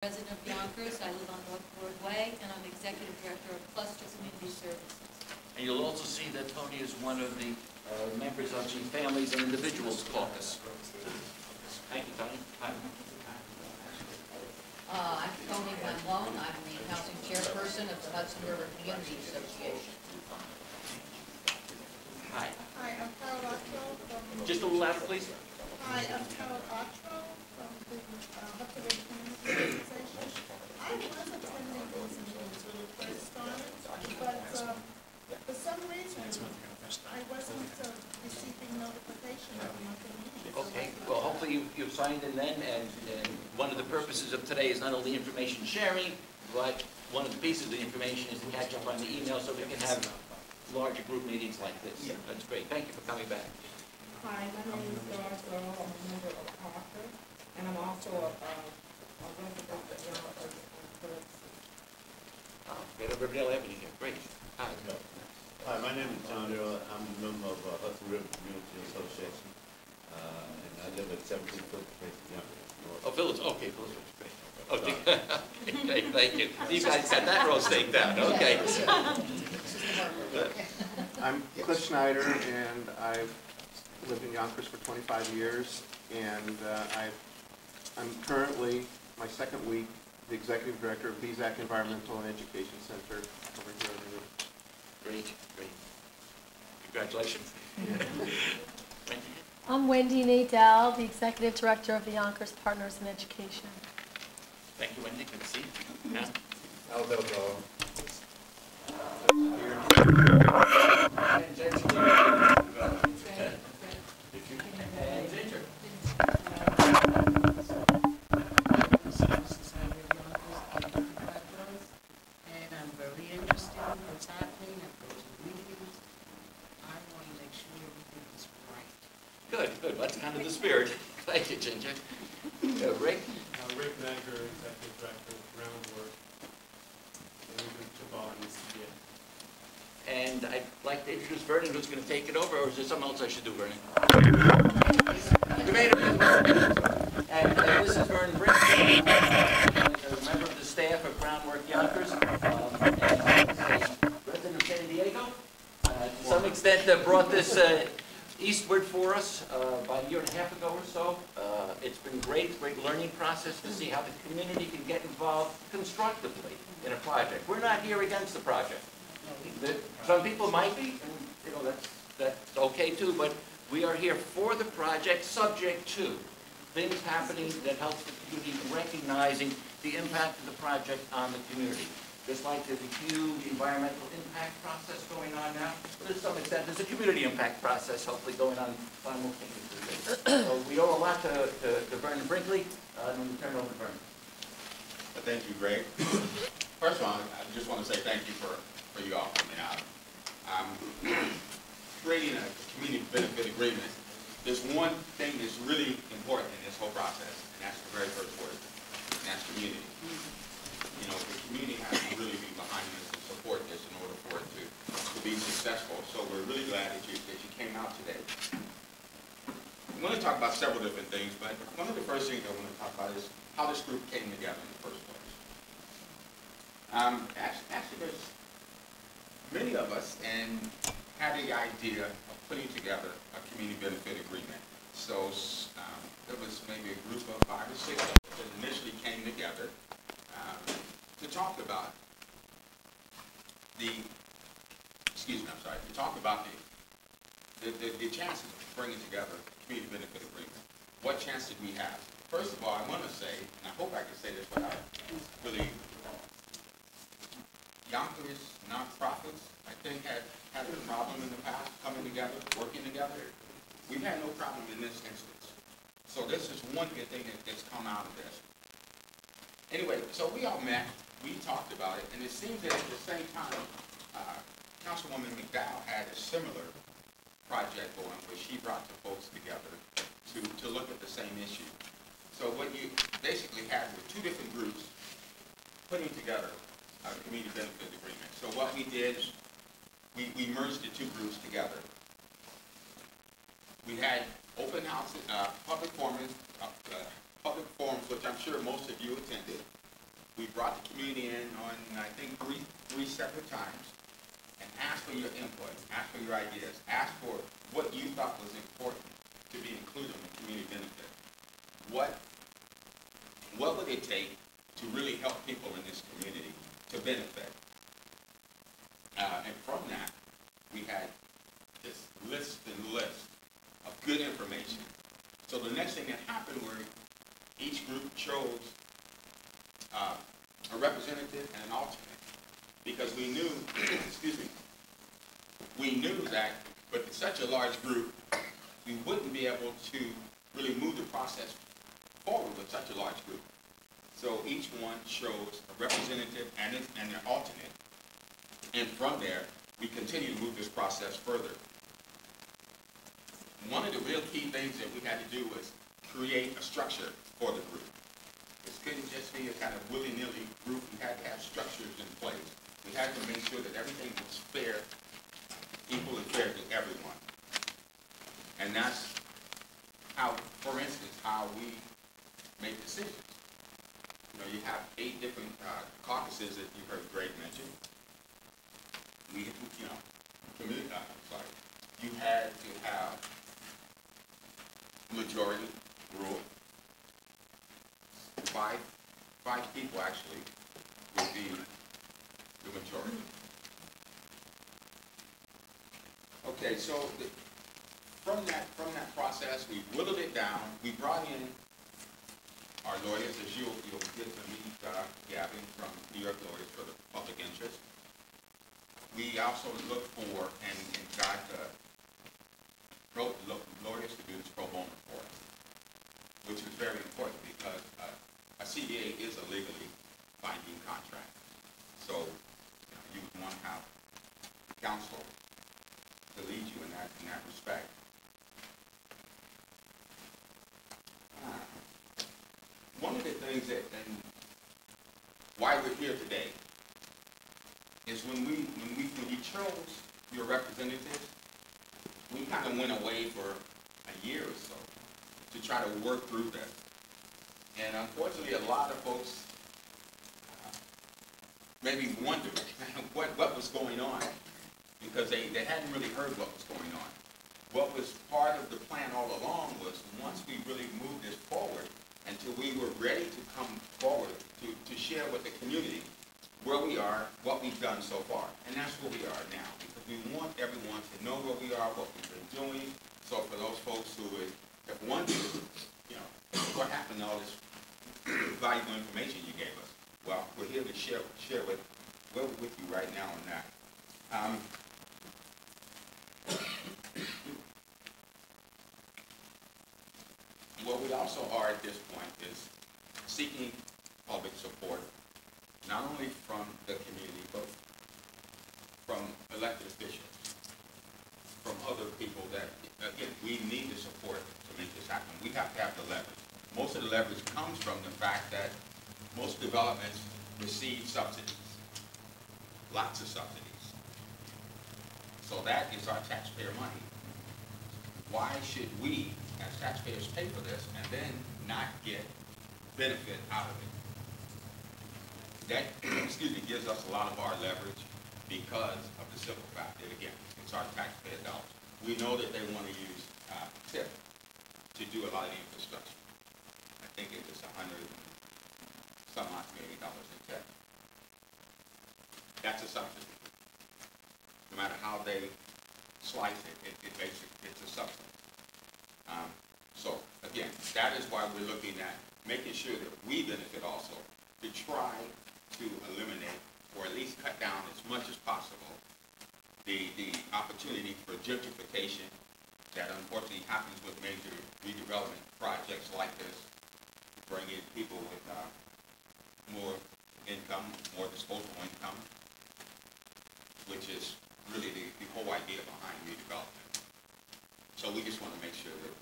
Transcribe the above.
Resident of Yonkers, I live on North Broadway, and I'm Executive Director of Cluster Community Services. And you'll also see that Tony is one of the members of the Families and Individuals Caucus. Thank you, Tony. Hi. I'm Tony McGloin. I'm the Housing Chairperson of the Hudson River Community Association. Hi. Hi, I'm Carol Otto from... Just a little louder, please. Hi, I'm Carol Otto from the Hudson River Community Association. I was attending these meetings when it first started, but for some reason, I wasn't receiving notification of monthly meetings. Okay, well, hopefully you've signed in then, and one of the purposes of today is not only information sharing, but one of the pieces of the information is to catch up on the email so we can have larger group meetings like this. Yeah. That's great. Thank you for coming back. Hi, my name is Doris Earl. I'm a member of Parker, and I'm also a resident of Yonkers. Get over Riverdale Avenue here. Great. Hi. Hi, my name is John Earl. I'm a member of Hudson River Community Association, and I live at 17 Phillips Place, Yonkers. Oh, Phillips. Okay, Phillips. Great. Okay, thank you. You guys got that row staked out. Okay. I'm Cliff Schneider, and I've lived in Yonkers for 25 years, and I'm currently, my second week, the Executive Director of BZAC Environmental and Education Center over here in the room. Great, great. Congratulations. I'm Wendy Nadell, the Executive Director of the Yonkers Partners in Education. Thank you, Wendy. Good to see you. Yeah. Alberto. Good. That's kind of the spirit. Thank you, Ginger. Rick? Rick Nagger, Executive Director of Groundwork, And I'd like to introduce Vernon, who's going to take it over, or is there something else I should do, Vernon? And this is Vernon Brick, a member of the staff of Groundwork Yonkers, and a resident of San Diego. To some extent, brought this eastward for us about a year and a half ago or so. It's been great learning process to see how the community can get involved constructively in a project. We're not here against the project. Some people might be, and that's okay too, but we are here for the project, subject to things happening that helps the community recognizing the impact of the project on the community. Just like there's a huge environmental impact process going on now, to some extent there's a community impact process hopefully going on simultaneously. So we owe a lot to Vernon Brinkley, and we turn it over to Vernon. Thank you, Greg. First of all, I just want to say thank you for you all coming out. Creating a community benefit agreement. There's one thing that's really important in this whole process, and that's the very first word, and that's community. You know, the community has to really be behind this and support this in order for it to be successful. So we're really glad that you came out today. I'm going to talk about several different things, but one of the first things I want to talk about is how this group came together in the first place. Actually, there's many of us and had the idea of putting together a community benefit agreement. So there was maybe a group of 5 or 6 that initially came together to talk about the chances of bringing together a community benefit agreement. What chance did we have? First of all, I want to say, and I hope I can say this without really, Yonkers nonprofits, I think, had a problem in the past coming together, working together. We've had no problem in this instance. So this is one good thing that's come out of this. Anyway, so we all met, we talked about it, and it seems that at the same time, Councilwoman McDowell had a similar project going where she brought the folks together to look at the same issue. So what you basically had were 2 different groups putting together a community benefit agreement. So what we did is we merged the 2 groups together. We had open houses, public forums, which I'm sure most of you attended. we brought the community in on, I think, three separate times and asked for your input, asked for your ideas, asked for what you thought was important to be included in the community benefit. What would it take to really help people in this community to benefit? And from that, we had this list and list of good information. So the next thing that happened were each group chose a representative and an alternate, because we knew, excuse me, we knew that with such a large group, we wouldn't be able to really move the process forward with such a large group. So each one chose a representative and their alternate, and from there, we continue to move this process further. One of the real key things that we had to do was create a structure for the group. This couldn't just be a kind of willy-nilly group. We had to have structures in place. We had to make sure that everything was fair, equal and fair to everyone. And that's how, for instance, how we make decisions. You know, you have 8 different caucuses that you heard Greg mention. We, you know, you had to have majority rule. Five people actually would be the majority. Okay, so from that process, we whittled it down. We brought in our lawyers, as you'll get to meet Gavin from New York Lawyers for the Public Interest. We also looked for and got lawyers to do this pro bono for us, which is very important because a CBA is a legally binding contract. So you would want to have counsel to lead you in that respect. One of the things that, and why we're here today, is when you chose your representatives, we kind of went away for a year or so to try to work through this. And unfortunately, a lot of folks maybe wondered what was going on, because they hadn't really heard what was going on. What was part of the plan all along was, once we really moved this forward, until we were ready to come forward to share with the community where we are, what we've done so far. And that's where we are now, because we want everyone to know where we are, what we've been doing. So for those folks who have wondered, you know, what happened to all this valuable information you gave us? Well, we're here to share with you right now on that. What we also are at this point is seeking public support, not only from the community, but from elected officials, from other people that, again, we need the support to make this happen. We have to have the leverage. Most of the leverage comes from the fact that most developments receive subsidies, lots of subsidies. So that is our taxpayer money. Why should we, as taxpayers, pay for this and then not get benefit out of it? That, excuse me, gives us a lot of our leverage because of the simple fact that, again, it's our taxpayer dollars. We know that they want to use TIP to do a lot of the infrastructure. I think it was $100-some odd million in TIP. That's a subsidy. No matter how they slice it, it's a subsidy. So again, that is why we're looking at making sure that we benefit also, to try to eliminate, or at least cut down as much as possible, the opportunity for gentrification that unfortunately happens with major redevelopment projects like this, bring in people with more income, more disposable income, which is really the whole idea behind redevelopment. So we just want to make sure that